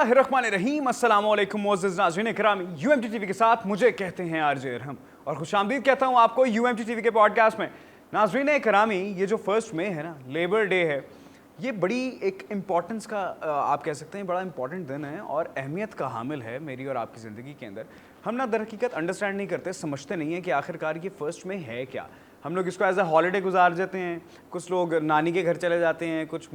اللہ الرحمن الرحیم. السلام علیکم معزز ناظرین اکرامی. U M T T V کے ساتھ مجھے کہتے ہیں آر جے ارحم اور خوش آمدید کہتا ہوں آپ کو U M T T V کے پوڈ کاسٹ میں. ناظرین اکرامی, یہ جو 1 مئی ہے نا, لیبر ڈے ہے, یہ بڑی ایک امپورٹنس کا آپ کہہ سکتے ہیں بڑا امپورٹنٹ دن ہے اور اہمیت کا حامل ہے میری اور آپ کی زندگی کے اندر. ہم نا در حقیقت انڈرسٹینڈ نہیں کرتے, سمجھتے نہیں ہیں کہ آخرکار یہ 1 مئی ہے کیا. ہم لوگ اس کو ایز اے ہالیڈے گزار دیتے ہیں, کچھ لوگ نانی کے گھر چلے جاتے ہیں, کچھ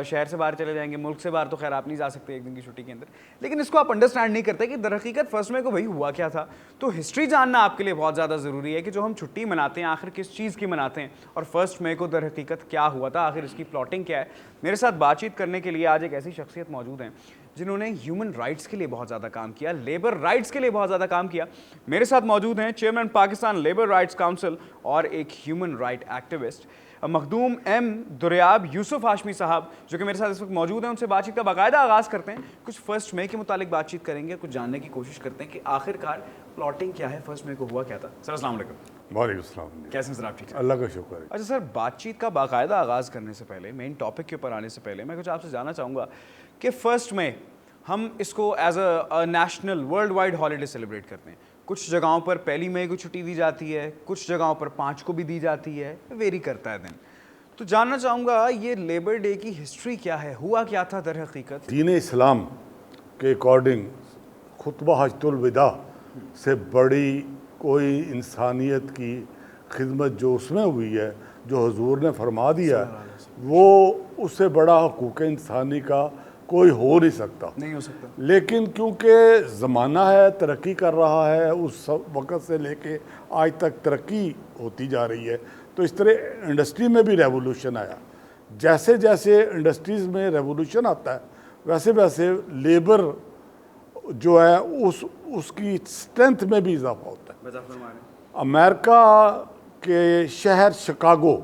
شہر سے باہر چلے جائیں گے, ملک سے باہر تو خیر آپ نہیں جا سکتے ایک دن کی چھٹی کے اندر, لیکن اس کو آپ انڈرسٹینڈ نہیں کرتے کہ در حقیقت 1 مئی کو بھائی ہوا کیا تھا. تو ہسٹری جاننا آپ کے لیے بہت زیادہ ضروری ہے کہ جو ہم چھٹی مناتے ہیں آخر کس چیز کی مناتے ہیں, اور 1 مئی کو در حقیقت کیا ہوا تھا, آخر اس کی پلاٹنگ کیا ہے. میرے ساتھ بات چیت کرنے کے لیے آج ایک ایسی شخصیت موجود ہیں جنہوں نے ہیومن رائٹس کے لیے بہت زیادہ کام کیا, لیبر رائٹس کے لیے بہت زیادہ کام کیا. میرے ساتھ موجود ہیں chairman Pakistan labour rights council اور ایک ہیومن رائٹ ایکٹیوسٹ مخدوم ایم دریاب یوسف ہاشمی صاحب, جو کہ میرے ساتھ اس وقت موجود ہیں. ان سے بات چیت کا باقاعدہ آغاز کرتے ہیں. کچھ 1 مئی کے متعلق بات چیت کریں گے, کچھ جاننے کی کوشش کرتے ہیں کہ آخرکار پلاٹنگ کیا ہے, 1 مئی کو ہوا کیا تھا. سر السلام علیکم. وعلیکم السلام. کیسے ہیں سر آپ؟ ٹھیک ہے, اللہ کا شکر ہے. اچھا سر, بات چیت کا باقاعدہ آغاز کرنے سے پہلے, مین ٹاپک کے اوپر آنے سے پہلے میں کچھ آپ سے جاننا چاہوں گا کہ 1 مئی ہم اس کو as a national world wide holiday celebrate کرتے ہیں. کچھ جگہوں پر 1 مئی کو چھٹی دی جاتی ہے, کچھ جگہوں پر 5 کو بھی دی جاتی ہے, ویری کرتا ہے دن. تو جاننا چاہوں گا یہ لیبر ڈے کی ہسٹری کیا ہے, ہوا کیا تھا در حقیقت. دین اسلام کے اکارڈنگ خطبہ حجۃ الوداع سے بڑی کوئی انسانیت کی خدمت جو اس میں ہوئی ہے, جو حضور نے فرما دیا ہے, وہ اس سے بڑا حقوق انسانی کا کوئی ہو نہیں سکتا. نہیں ہو سکتا. لیکن کیونکہ زمانہ ہے, ترقی کر رہا ہے, اس وقت سے لے کے آج تک ترقی ہوتی جا رہی ہے, تو اس طرح انڈسٹری میں بھی ریولوشن آیا. جیسے جیسے انڈسٹریز میں ریولوشن آتا ہے ویسے ویسے لیبر جو ہے اس کی اسٹرینتھ میں بھی اضافہ ہوتا ہے. امریکہ کے شہر شکاگو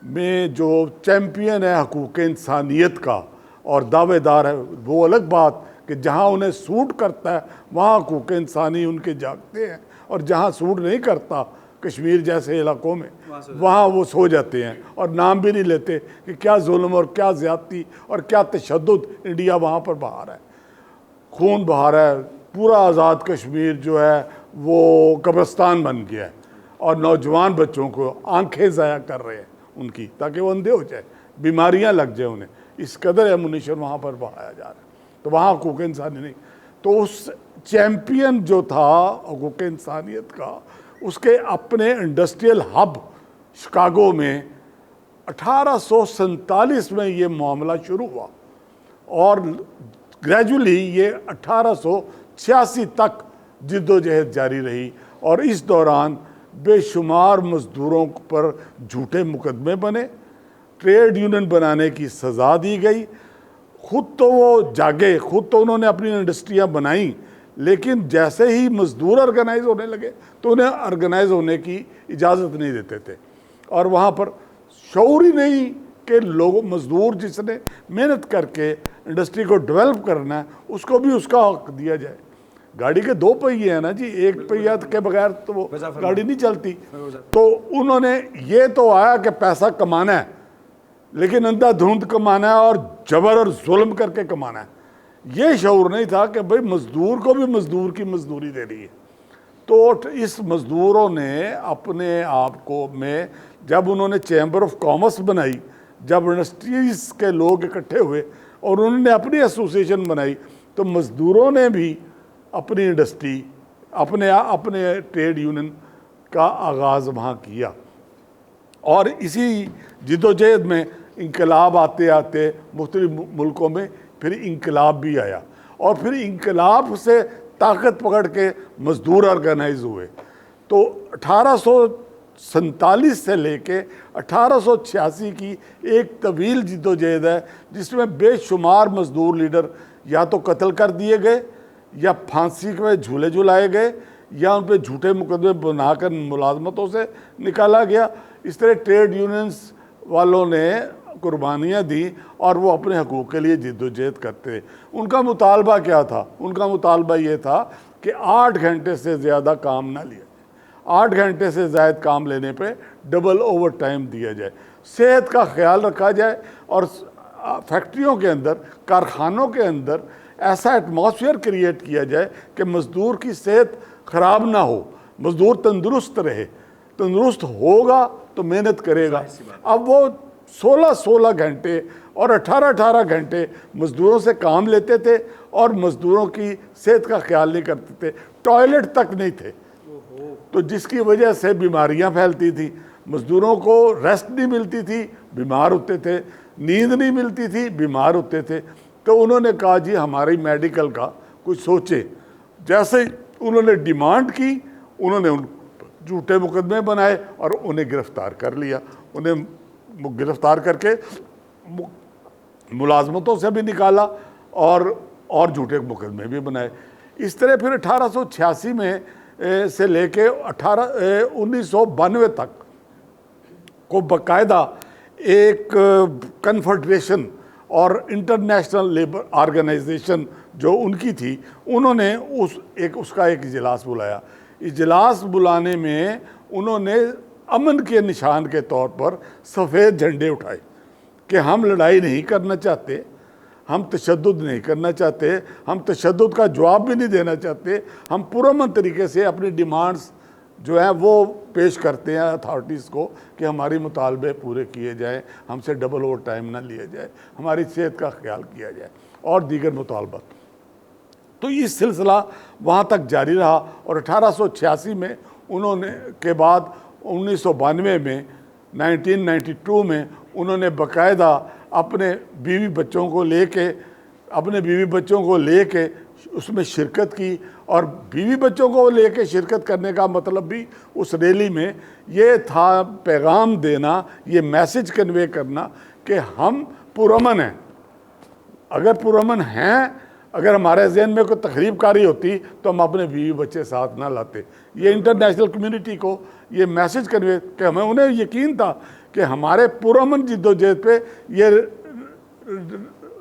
میں جو چیمپئن ہے حقوق انسانیت کا اور دعوے دار ہے, وہ الگ بات کہ جہاں انہیں سوٹ کرتا ہے وہاں حقوق انسانی ان کے جاگتے ہیں, اور جہاں سوٹ نہیں کرتا کشمیر جیسے علاقوں میں وہاں وہ سو جاتے ہیں اور نام بھی نہیں لیتے کہ کیا ظلم اور کیا زیادتی اور کیا تشدد انڈیا وہاں پر بہا رہا ہے, خون بہا رہا ہے. پورا آزاد کشمیر جو ہے وہ قبرستان بن گیا ہے, اور نوجوان بچوں کو آنکھیں ضائع کر رہے ہیں ان کی تاکہ وہ اندھے ہو جائے, بیماریاں لگ جائیں انہیں, اس قدر ایمونیشن وہاں پر بہایا جا رہا ہے. تو وہاں حقوق انسانی نہیں. تو اس چیمپئن جو تھا حقوق انسانیت کا, اس کے اپنے انڈسٹریل ہب شکاگو میں 1847 میں یہ معاملہ شروع ہوا, اور گریجولی یہ 1886 تک جد و جہد جاری رہی, اور اس دوران بے شمار مزدوروں پر جھوٹے مقدمے بنے, ٹریڈ یونین بنانے کی سزا دی گئی. خود تو وہ جاگے, خود تو انہوں نے اپنی انڈسٹریاں بنائیں, لیکن جیسے ہی مزدور آرگنائز ہونے لگے تو انہیں آرگنائز ہونے کی اجازت نہیں دیتے تھے, اور وہاں پر شعور ہی نہیں کہ لوگ مزدور جس نے محنت کر کے انڈسٹری کو ڈیولپ کرنا ہے اس کو بھی اس کا حق دیا جائے. گاڑی کے 2 پہیے ہیں نا جی, ایک پہیہ کے بغیر تو وہ گاڑی نہیں چلتی. تو انہوں نے یہ تو آیا کہ پیسہ کمانا ہے, لیکن اندھا دھند کمانا ہے اور جبر اور ظلم کر کے کمانا ہے. یہ شعور نہیں تھا کہ بھئی مزدور کو بھی مزدور کی مزدوری دے رہی ہے. تو اس مزدوروں نے اپنے آپ کو میں جب انہوں نے چیمبر آف کامرس بنائی, جب انڈسٹریز کے لوگ اکٹھے ہوئے اور انہوں نے اپنی ایسوسیشن بنائی, تو مزدوروں نے بھی اپنی انڈسٹری اپنے ٹریڈ یونین کا آغاز وہاں کیا. اور اسی جد و جہد میں انقلاب آتے آتے مختلف ملکوں میں پھر انقلاب بھی آیا, اور پھر انقلاب سے طاقت پکڑ کے مزدور آرگنائز ہوئے. تو 1847 سے لے کے 1886 کی ایک طویل جد و جہد ہے جس میں بے شمار مزدور لیڈر یا تو قتل کر دیے گئے, یا پھانسی کے جھولے جھلائے گئے, یا ان پہ جھوٹے مقدمے بنا کر ملازمتوں سے نکالا گیا. اس طرح ٹریڈ یونینز والوں نے قربانیاں دیں اور وہ اپنے حقوق کے لیے جد و جہد کرتے. ان کا مطالبہ کیا تھا؟ ان کا مطالبہ یہ تھا کہ 8 گھنٹے سے زیادہ کام نہ لیا جائے, 8 گھنٹے سے زائد کام لینے پہ ڈبل اوور ٹائم دیا جائے, صحت کا خیال رکھا جائے, اور فیکٹریوں کے اندر, کارخانوں کے اندر ایسا ایٹماسفیئر کریٹ کیا جائے کہ مزدور کی صحت خراب نہ ہو, مزدور تندرست رہے. تندرست ہوگا تو محنت کرے گا. اب وہ 16 گھنٹے اور 18 گھنٹے مزدوروں سے کام لیتے تھے اور مزدوروں کی صحت کا خیال نہیں کرتے تھے, ٹوائلٹ تک نہیں تھے, تو جس کی وجہ سے بیماریاں پھیلتی تھیں. مزدوروں کو ریسٹ نہیں ملتی تھی, بیمار ہوتے تھے, نیند نہیں ملتی تھی, بیمار ہوتے تھے. تو انہوں نے کہا جی ہماری میڈیکل کا کچھ سوچے. جیسے انہوں نے ڈیمانڈ کی, انہوں نے جھوٹے مقدمے بنائے اور انہیں گرفتار کر لیا. انہیں گرفتار کر کے ملازمتوں سے بھی نکالا اور جھوٹے مقدمے بھی بنائے. اس طرح پھر 1886 میں سے لے کے 1992 تک کو باقاعدہ ایک کنفیڈریشن اور انٹرنیشنل لیبر آرگنائزیشن جو ان کی تھی, انہوں نے اس کا ایک اجلاس بلایا. اجلاس بلانے میں انہوں نے امن کے نشان کے طور پر سفید جھنڈے اٹھائے کہ ہم لڑائی نہیں کرنا چاہتے, ہم تشدد نہیں کرنا چاہتے, ہم تشدد کا جواب بھی نہیں دینا چاہتے, ہم پرامن طریقے سے اپنی ڈیمانڈز جو ہیں وہ پیش کرتے ہیں اتھارٹیز کو کہ ہماری مطالبے پورے کیے جائیں, ہم سے ڈبل اوور ٹائم نہ لیا جائے, ہماری صحت کا خیال کیا جائے اور دیگر مطالبات. تو یہ سلسلہ وہاں تک جاری رہا اور 1886 میں انہوں نے کے بعد 1992 میں 1992 میں انہوں نے باقاعدہ اپنے بیوی بچوں کو لے کے اس میں شرکت کی. اور بیوی بچوں کو لے کے شرکت کرنے کا مطلب بھی اس ریلی میں یہ تھا پیغام دینا, یہ میسج کنوے کرنا کہ ہم پرامن ہیں. اگر پرامن ہیں, اگر ہمارے ذہن میں کوئی تخریب کاری ہوتی تو ہم اپنے بیوی بچے ساتھ نہ لاتے. یہ انٹرنیشنل کمیونٹی کو یہ میسج کنوے کہ ہمیں انہیں یقین تھا کہ ہمارے پرامن جد و جہد پہ یہ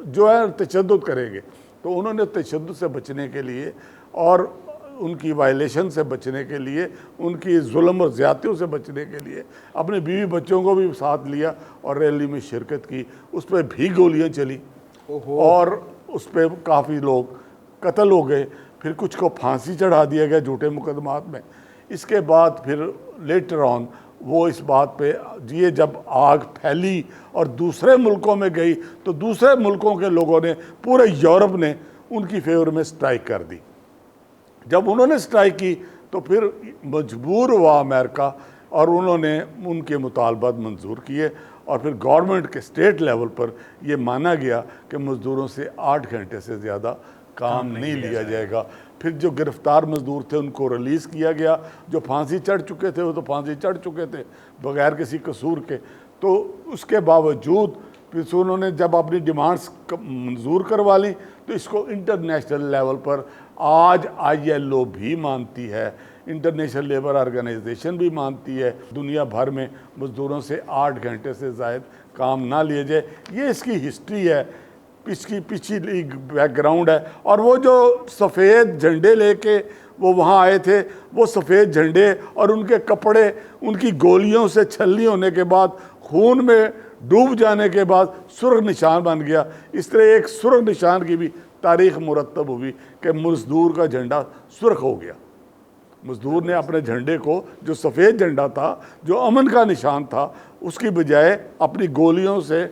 جو ہے تشدد کریں گے. تو انہوں نے تشدد سے بچنے کے لیے اور ان کی وائلیشن سے بچنے کے لیے, ان کی ظلم اور زیادتیوں سے بچنے کے لیے اپنے بیوی بچوں کو بھی ساتھ لیا اور ریلی میں شرکت کی. اس پہ بھی گولیاں چلی اور اس پہ کافی لوگ قتل ہو گئے. پھر کچھ کو پھانسی چڑھا دیا گیا جھوٹے مقدمات میں. اس کے بعد پھر لیٹر آن وہ اس بات پہ یہ جب آگ پھیلی اور دوسرے ملکوں میں گئی تو دوسرے ملکوں کے لوگوں نے, پورے یورپ نے ان کی فیور میں سٹرائک کر دی. جب انہوں نے سٹرائک کی تو پھر مجبور ہوا امریکہ اور انہوں نے ان کے مطالبات منظور کیے اور پھر گورنمنٹ کے اسٹیٹ لیول پر یہ مانا گیا کہ مزدوروں سے 8 گھنٹے سے زیادہ کام نہیں لیا جائے گا. پھر جو گرفتار مزدور تھے ان کو ریلیز کیا گیا. جو پھانسی چڑھ چکے تھے وہ تو پھانسی چڑھ چکے تھے بغیر کسی قصور کے. تو اس کے باوجود پھر انہوں نے جب اپنی ڈیمانڈز منظور کروا لیں تو اس کو انٹرنیشنل لیول پر آج ILO بھی مانتی ہے, انٹرنیشنل لیبر آرگنائزیشن بھی مانتی ہے, دنیا بھر میں مزدوروں سے 8 گھنٹے سے زائد کام نہ لیے جائے. یہ اس کی ہسٹری ہے, اس کی پچھلی بیک گراؤنڈ ہے. اور وہ جو سفید جھنڈے لے کے وہ وہاں آئے تھے, وہ سفید جھنڈے اور ان کے کپڑے ان کی گولیوں سے چھلنی ہونے کے بعد, خون میں ڈوب جانے کے بعد سرخ نشان بن گیا. اس طرح ایک سرخ نشان کی بھی تاریخ مرتب ہوئی کہ مزدور کا جھنڈا سرخ ہو گیا. مزدور نے اپنے جھنڈے کو, جو سفید جھنڈا تھا, جو امن کا نشان تھا, اس کی بجائے اپنی گولیوں سے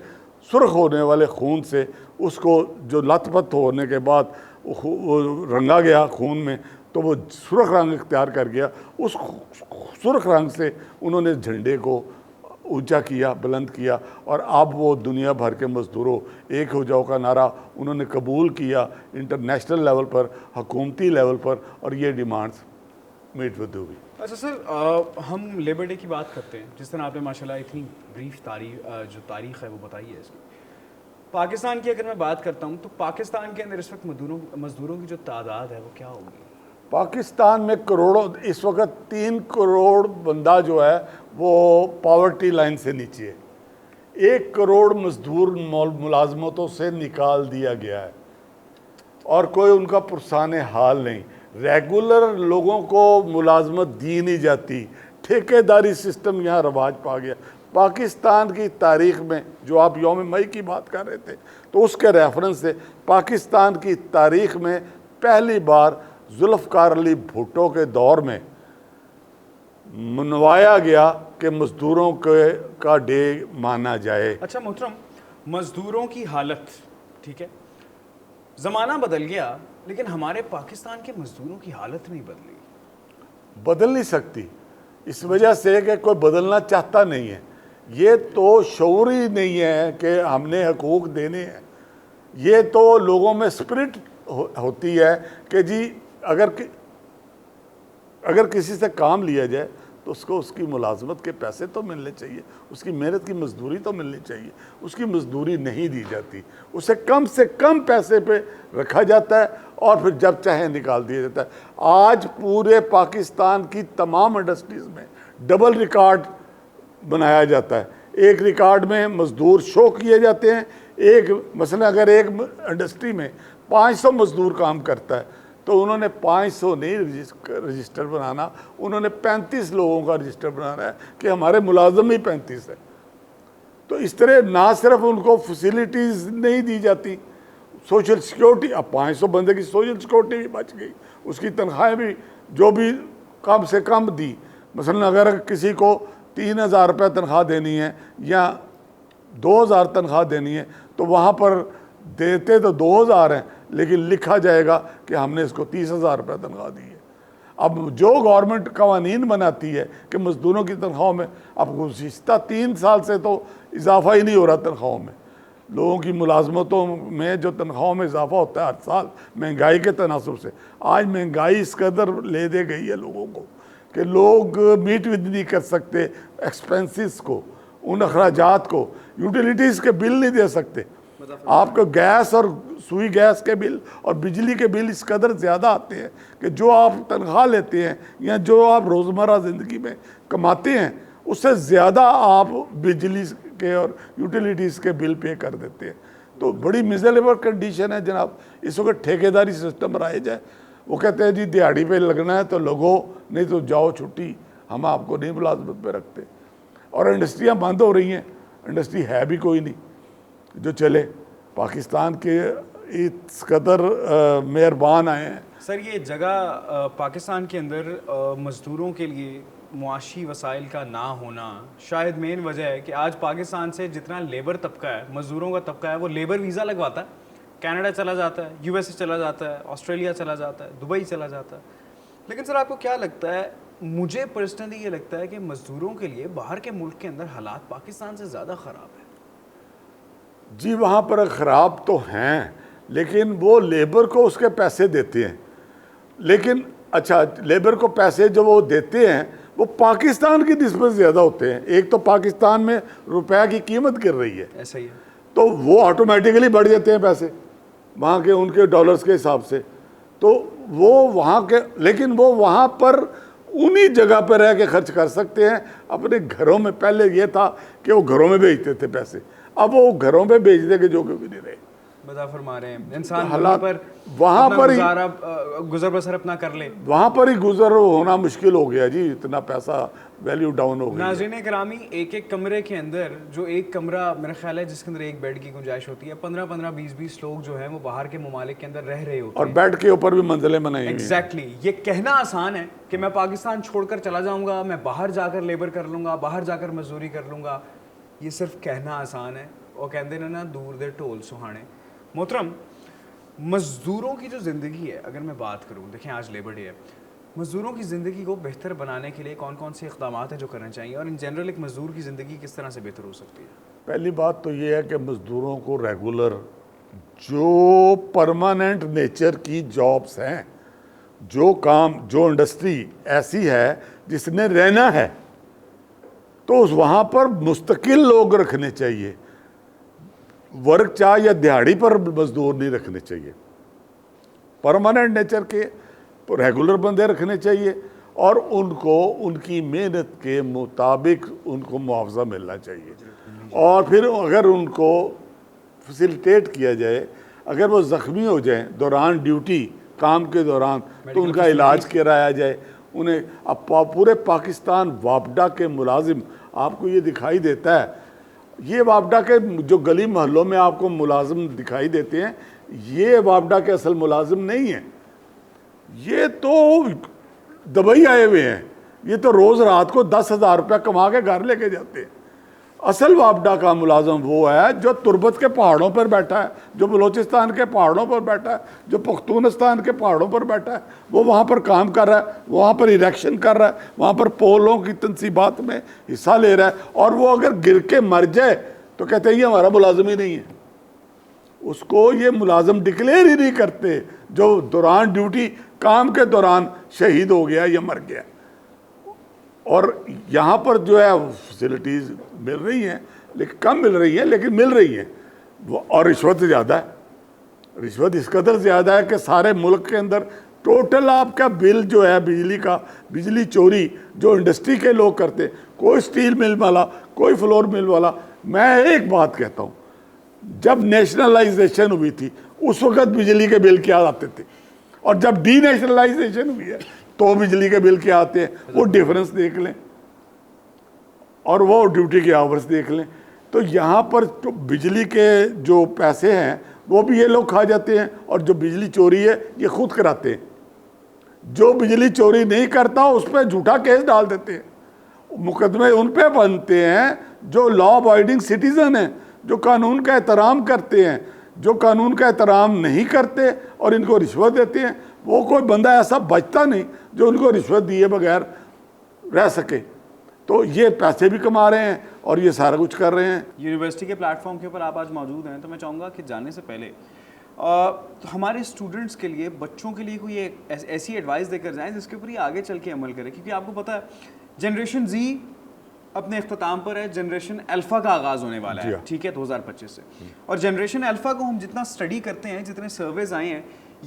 سرخ ہونے والے خون سے اس کو جو لت پت ہونے کے بعد وہ رنگا گیا خون میں, تو وہ سرخ رنگ اختیار کر گیا. اس سرخ رنگ سے انہوں نے جھنڈے کو اونچا کیا, بلند کیا, اور اب وہ دنیا بھر کے مزدوروں ایک ہو جاؤ کا نعرہ انہوں نے قبول کیا انٹرنیشنل لیول پر, حکومتی لیول پر, اور یہ ڈیمانڈز میٹ ود ہوئی. اچھا سر, ہم لیبر ڈے کی بات کرتے ہیں, جس طرح آپ نے ماشاء اللہ اتنی بریف تاریخ ہے وہ بتائی ہے اس کی. پاکستان کی اگر میں بات کرتا ہوں تو پاکستان کے اندر اس وقت مزدوروں کی جو تعداد ہے وہ کیا ہوگی؟ پاکستان میں کروڑوں, اس وقت 3 کروڑ بندہ جو ہے وہ پاورٹی لائن سے نیچے ہے. 1 کروڑ مزدور ملازمتوں سے نکال دیا گیا ہے اور کوئی ان کا پرسان حال نہیں. ریگولر لوگوں کو ملازمت دی نہیں جاتی, ٹھیکے داری سسٹم یہاں رواج پا گیا. پاکستان کی تاریخ میں جو آپ یوم مئی کی بات کر رہے تھے تو اس کے ریفرنس سے پاکستان کی تاریخ میں پہلی بار ذوالفقار علی بھٹو کے دور میں منوایا گیا کہ مزدوروں کا ڈے مانا جائے۔ اچھا محترم، مزدوروں کی حالت ٹھیک ہے، زمانہ بدل گیا لیکن ہمارے پاکستان کے مزدوروں کی حالت نہیں بدلی۔ بدل نہیں سکتی اس وجہ سے کہ کوئی بدلنا چاہتا نہیں ہے۔ یہ تو شعور ہی نہیں ہے کہ ہم نے حقوق دینے ہیں۔ یہ تو لوگوں میں سپرٹ ہوتی ہے کہ جی اگر کسی سے کام لیا جائے تو اس کو اس کی ملازمت کے پیسے تو ملنے چاہیے، اس کی محنت کی مزدوری تو ملنی چاہیے۔ اس کی مزدوری نہیں دی جاتی، اسے کم سے کم پیسے پہ رکھا جاتا ہے اور پھر جب چاہے نکال دیا جاتا ہے۔ آج پورے پاکستان کی تمام انڈسٹریز میں ڈبل ریکارڈ بنایا جاتا ہے۔ ایک ریکارڈ میں مزدور شو کیے جاتے ہیں، مثلا اگر ایک انڈسٹری میں 500 مزدور کام کرتا ہے تو انہوں نے 500 نہیں رجسٹر بنانا، انہوں نے 35 لوگوں کا رجسٹر بنانا ہے کہ ہمارے ملازم ہی 35 ہیں۔ تو اس طرح نہ صرف ان کو فیسیلیٹیز نہیں دی جاتی، سوشل سیکیورٹی، اب 500 بندے کی سوشل سیکیورٹی بھی بچ گئی، اس کی تنخواہیں بھی جو بھی کم سے کم دی۔ مثلا اگر کسی کو 3000 روپے تنخواہ دینی ہے یا 2000 تنخواہ دینی ہے تو وہاں پر دیتے تو 2000 ہیں لیکن لکھا جائے گا کہ ہم نے اس کو 30,000 روپے تنخواہ دی ہے۔ اب جو گورنمنٹ قوانین بناتی ہے کہ مزدوروں کی تنخواہوں میں، اب گزشتہ 3 سال سے تو اضافہ ہی نہیں ہو رہا تنخواہوں میں، لوگوں کی ملازمتوں میں جو تنخواہوں میں اضافہ ہوتا ہے ہر سال مہنگائی کے تناسب سے، آج مہنگائی اس قدر لے دے گئی ہے لوگوں کو کہ لوگ میٹ ود نہیں کر سکتے ایکسپینسز کو، ان اخراجات کو، یوٹیلیٹیز کے بل نہیں دے سکتے۔ آپ کو گیس اور سوئی گیس کے بل اور بجلی کے بل اس قدر زیادہ آتے ہیں کہ جو آپ تنخواہ لیتے ہیں یا جو آپ روزمرہ زندگی میں کماتے ہیں اس سے زیادہ آپ بجلی کے اور یوٹیلیٹیز کے بل پے کر دیتے ہیں۔ تو بڑی میزریبل کنڈیشن ہے جناب۔ اس وقت ٹھیکیداری سسٹم رائج ہے، وہ کہتے ہیں جی دیہڑی پہ لگنا ہے تو لگو، نہیں تو جاؤ چھٹی، ہم آپ کو نہیں ملازمت پہ رکھتے۔ اور انڈسٹریاں بند ہو رہی ہیں، انڈسٹری ہے بھی کوئی نہیں جو چلے۔ پاکستان کے اس قدر مہربان آئے ہیں۔ سر یہ جگہ پاکستان کے اندر مزدوروں کے لیے معاشی وسائل کا نہ ہونا شاید مین وجہ ہے کہ آج پاکستان سے جتنا لیبر طبقہ ہے، مزدوروں کا طبقہ ہے، وہ لیبر ویزا لگواتا ہے، کینیڈا چلا جاتا ہے، یو ایس اے چلا جاتا ہے، آسٹریلیا چلا جاتا ہے، دبئی چلا جاتا ہے۔ لیکن سر آپ کو کیا لگتا ہے؟ مجھے پرسنلی یہ لگتا ہے کہ مزدوروں کے لیے باہر کے ملک کے اندر حالات پاکستان سے زیادہ خراب ہے۔ جی وہاں پر خراب تو ہیں لیکن وہ لیبر کو اس کے پیسے دیتے ہیں، لیکن اچھا لیبر کو پیسے جو وہ دیتے ہیں وہ پاکستان کی نسبت زیادہ ہوتے ہیں۔ ایک تو پاکستان میں روپے کی قیمت گر رہی ہے، ایسا ہی ہے، تو وہ آٹومیٹیکلی بڑھ جاتے ہیں پیسے وہاں کے ان کے ڈالرز کے حساب سے، تو وہ وہاں کے، لیکن وہ وہاں پر انہی جگہ پہ رہ کے خرچ کر سکتے ہیں اپنے گھروں میں۔ پہلے یہ تھا کہ وہ گھروں میں بھیجتے تھے پیسے، اب وہ گھروں پہ بھیج دیں گے جو کہ بھی نہیں رہے۔ بتا فرما رہے ہیں انسان حالات وہاں وہاں پر ہی گزر بسر اپنا کر لے، وہاں پر ہی گزر ہونا مشکل ہو گیا جی، اتنا پیسہ ویلیو ڈاؤن ہو گئی۔ ناظرین گرامی، ایک ایک کمرے کے اندر جو ایک کمرہ میرا خیال ہے جس کے اندر ایک بیڈ کی گنجائش ہوتی ہے، 15-20 لوگ جو ہیں وہ باہر کے ممالک کے اندر رہ رہے ہوتے ہیں، اور بیڈ کے اوپر بھی منزلیں بنائی ہوئی ہیں۔ ایگزیکٹلی یہ کہنا آسان ہے کہ میں پاکستان چھوڑ کر چلا جاؤں گا، میں باہر جا کر لیبر کر لوں گا، باہر جا کر مزدوری کر لوں گا، یہ صرف کہنا آسان ہے، اور کہتے ہیں نا دور دے ٹول سہانے۔ محترم، مزدوروں کی جو زندگی ہے اگر میں بات کروں، دیکھیں آج لیبر ڈے ہے، مزدوروں کی زندگی کو بہتر بنانے کے لیے کون کون سے اقدامات ہیں جو کرنے چاہیے، اور ان جنرل ایک مزدور کی زندگی کس طرح سے بہتر ہو سکتی ہے؟ پہلی بات تو یہ ہے کہ مزدوروں کو ریگولر جو پرماننٹ نیچر کی جابز ہیں، جو کام، جو انڈسٹری ایسی ہے جس نے رہنا ہے تو وہاں پر مستقل لوگ رکھنے چاہیے، ورک چاہ یا دیہڑی پر مزدور نہیں رکھنے چاہیے، پرماننٹ نیچر کے ریگولر بندے رکھنے چاہیے، اور ان کو ان کی محنت کے مطابق ان کو معاوضہ ملنا چاہیے، اور پھر اگر ان کو فیسیلیٹیٹ کیا جائے، اگر وہ زخمی ہو جائیں دوران ڈیوٹی، کام کے دوران، تو ان کا علاج کرایا جائے، انہیں اب پورے پاکستان وابڈا کے ملازم آپ کو یہ دکھائی دیتا ہے، یہ وابڈا کے جو گلی محلوں میں آپ کو ملازم دکھائی دیتے ہیں یہ وابڈا کے اصل ملازم نہیں ہیں، یہ تو دبئی آئے ہوئے ہیں، یہ تو روز رات کو 10,000 روپیہ کما کے گھر لے کے جاتے ہیں۔ اصل وابڈا کا ملازم وہ ہے جو تربت کے پہاڑوں پر بیٹھا ہے، جو بلوچستان کے پہاڑوں پر بیٹھا ہے، جو پختونستان کے پہاڑوں پر بیٹھا ہے، وہ وہاں پر کام کر رہا ہے، وہاں پر الیکشن کر رہا ہے، وہاں پر پولوں کی تنصیبات میں حصہ لے رہا ہے، اور وہ اگر گر کے مر جائے تو کہتے ہیں یہ ہمارا ملازم ہی نہیں ہے۔ اس کو یہ ملازم ڈکلیئر ہی نہیں کرتے جو دوران ڈیوٹی کام کے دوران شہید ہو گیا یا مر گیا۔ اور یہاں پر جو ہے فیسلٹیز مل رہی ہیں لیکن کم مل رہی ہیں، لیکن مل رہی ہیں، اور رشوت زیادہ ہے، رشوت اس قدر زیادہ ہے کہ سارے ملک کے اندر ٹوٹل آپ کا بل جو ہے بجلی کا، بجلی چوری جو انڈسٹری کے لوگ کرتے، کوئی سٹیل مل والا، کوئی فلور مل والا۔ میں ایک بات کہتا ہوں، جب نیشنلائزیشن ہوئی تھی اس وقت بجلی کے بل کیا آتے تھے، اور جب ڈی نیشنلائزیشن ہوئی ہے تو بجلی کے بل کیا آتے ہیں، وہ ڈیفرنس دیکھ لیں اور وہ ڈیوٹی کے آورز دیکھ لیں۔ تو یہاں پر بجلی کے جو پیسے ہیں وہ بھی یہ لوگ کھا جاتے ہیں، اور جو بجلی چوری ہے یہ خود کراتے ہیں۔ جو بجلی چوری نہیں کرتا اس پہ جھوٹا کیس ڈال دیتے ہیں، مقدمے ان پہ بنتے ہیں جو لا ابائڈنگ سٹیزن ہیں، جو قانون کا احترام کرتے ہیں۔ جو قانون کا احترام نہیں کرتے اور ان کو رشوت دیتے ہیں، وہ کوئی بندہ ایسا بچتا نہیں جو ان کو رشوت دیے بغیر رہ سکے۔ تو یہ پیسے بھی کما رہے ہیں اور یہ سارا کچھ کر رہے ہیں۔ یونیورسٹی کے پلیٹ فارم کے اوپر آپ آج موجود ہیں، تو میں چاہوں گا کہ جانے سے پہلے ہمارے اسٹوڈنٹس کے لیے، بچوں کے لیے کوئی ایسی ایڈوائس دے کر جائیں جس کے اوپر یہ آگے چل کے عمل کرے، کیونکہ آپ کو پتہ ہے جنریشن زی اپنے اختتام پر ہے، جنریشن الفا کا آغاز ہونے والا ہے، ٹھیک ہے، 2025 سے۔ اور جنریشن الفا کو ہم جتنا اسٹڈی کرتے ہیں، جتنے سرویز آئے ہیں،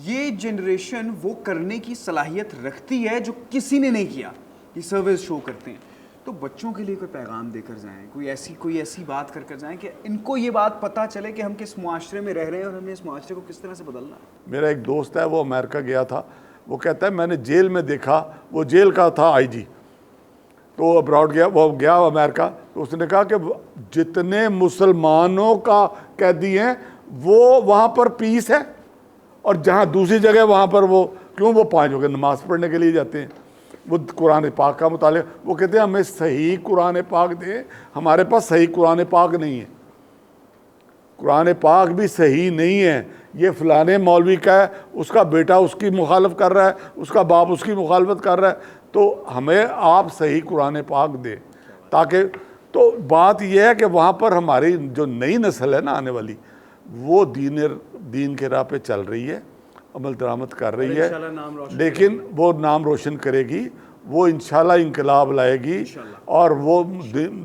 یہ جنریشن وہ کرنے کی صلاحیت رکھتی ہے جو کسی نے نہیں کیا، یہ سرویز شو کرتے ہیں۔ تو بچوں کے لیے کوئی پیغام دے کر جائیں، کوئی ایسی بات کر جائیں کہ ان کو یہ بات پتہ چلے کہ ہم کس معاشرے میں رہ رہے ہیں اور ہم نے اس معاشرے کو کس طرح سے بدلنا ہے۔ میرا ایک دوست ہے، وہ امریکہ گیا تھا، وہ کہتا ہے میں نے جیل میں دیکھا، وہ جیل کا تھا آئی جی، تو ابراڈ گیا، وہ گیا امریکہ، تو اس نے کہا کہ جتنے مسلمانوں کا قیدی ہیں وہ وہاں پر پیس ہے، اور جہاں دوسری جگہ وہاں پر وہ کیوں، وہ 5 وقت نماز پڑھنے کے لیے جاتے ہیں، وہ قرآن پاک کا مطالعہ، وہ کہتے ہیں ہمیں صحیح قرآن پاک دیں، ہمارے پاس صحیح قرآن پاک نہیں ہے، قرآن پاک بھی صحیح نہیں ہے، یہ فلانے مولوی کا ہے، اس کا بیٹا اس کی مخالف کر رہا ہے، اس کا باپ اس کی مخالفت کر رہا ہے، تو ہمیں آپ صحیح قرآن پاک دیں تاکہ۔ تو بات یہ ہے کہ وہاں پر ہماری جو نئی نسل ہے نا آنے والی، وہ دین کے راہ پہ چل رہی ہے، عمل درآمد کر رہی ہے، لیکن وہ نام روشن کرے گی، وہ انشاءاللہ انقلاب لائے گی، اور وہ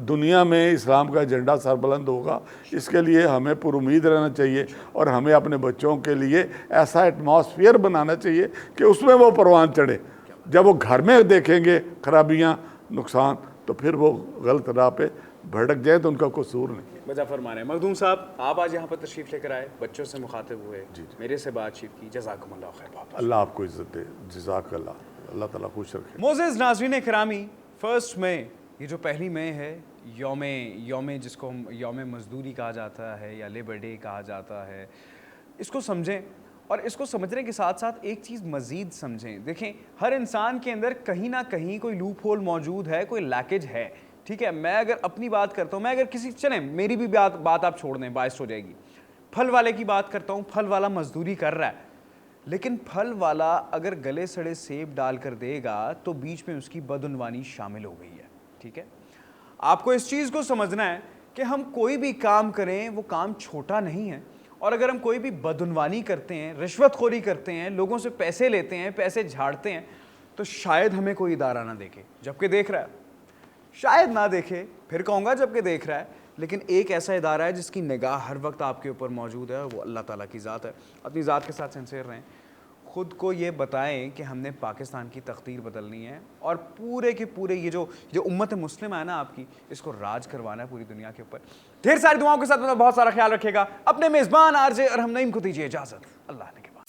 دنیا میں اسلام کا ایجنڈا سربلند ہوگا۔ اس کے لیے ہمیں پر امید رہنا چاہیے، اور ہمیں اپنے بچوں کے لیے ایسا ایٹماسفیئر بنانا چاہیے کہ اس میں وہ پروان چڑھے۔ جب وہ گھر میں دیکھیں گے خرابیاں، نقصان، تو پھر وہ غلط راہ پہ بھٹک جائیں تو ان کا قصور نہیں۔ وجہ فرما رہے ہیں مخدوم صاحب، آپ آج یہاں پر تشریف لے کر آئے، بچوں سے مخاطب ہوئے، میرے سے بات چیت کی، جزاکم اللہ خیر۔ بہت اللہ آپ کو عزت دے، جزاک اللہ، اللہ تعالیٰ خوش رکھے۔ معزز ناظرین کرامی، 1 مئی، یہ جو پہلی مئی ہے، یوم جس کو ہم یوم مزدوری کہا جاتا ہے یا لیبر ڈے کہا جاتا ہے، اس کو سمجھیں، اور اس کو سمجھنے کے ساتھ ساتھ ایک چیز مزید سمجھیں۔ دیکھیں، ہر انسان کے اندر کہیں نہ کہیں کوئی لوپ ہول موجود ہے، کوئی لیکیج ہے، ٹھیک ہے۔ میں اگر اپنی بات کرتا ہوں، میں اگر چلیں میری بھی بات آپ چھوڑ دیں، باعث ہو جائے گی، پھل والے کی بات کرتا ہوں، پھل والا مزدوری کر رہا ہے، لیکن پھل والا اگر گلے سڑے سیب ڈال کر دے گا تو بیچ میں اس کی بدعنوانی شامل ہو گئی ہے، ٹھیک ہے۔ آپ کو اس چیز کو سمجھنا ہے کہ ہم کوئی بھی کام کریں وہ کام چھوٹا نہیں ہے، اور اگر ہم کوئی بھی بدعنوانی کرتے ہیں، رشوت خوری کرتے ہیں، لوگوں سے پیسے لیتے ہیں، پیسے جھاڑتے ہیں، تو شاید ہمیں کوئی ادارہ نہ دیکھے، جبکہ دیکھ رہا ہے، شاید نہ دیکھے، پھر کہوں گا جبکہ دیکھ رہا ہے، لیکن ایک ایسا ادارہ ہے جس کی نگاہ ہر وقت آپ کے اوپر موجود ہے، وہ اللہ تعالیٰ کی ذات ہے۔ اپنی ذات کے ساتھ سنسیئر رہیں، خود کو یہ بتائیں کہ ہم نے پاکستان کی تقدیر بدلنی ہے، اور پورے کے پورے یہ جو امت مسلمہ ہے نا آپ کی، اس کو راج کروانا ہے پوری دنیا کے اوپر۔ ڈھیر ساری دعاؤں کے ساتھ بہت سارا خیال رکھے گا، اپنے میزبان آرجے ارحم نعیم کو دیجیے اجازت، اللہ نے کے بعد۔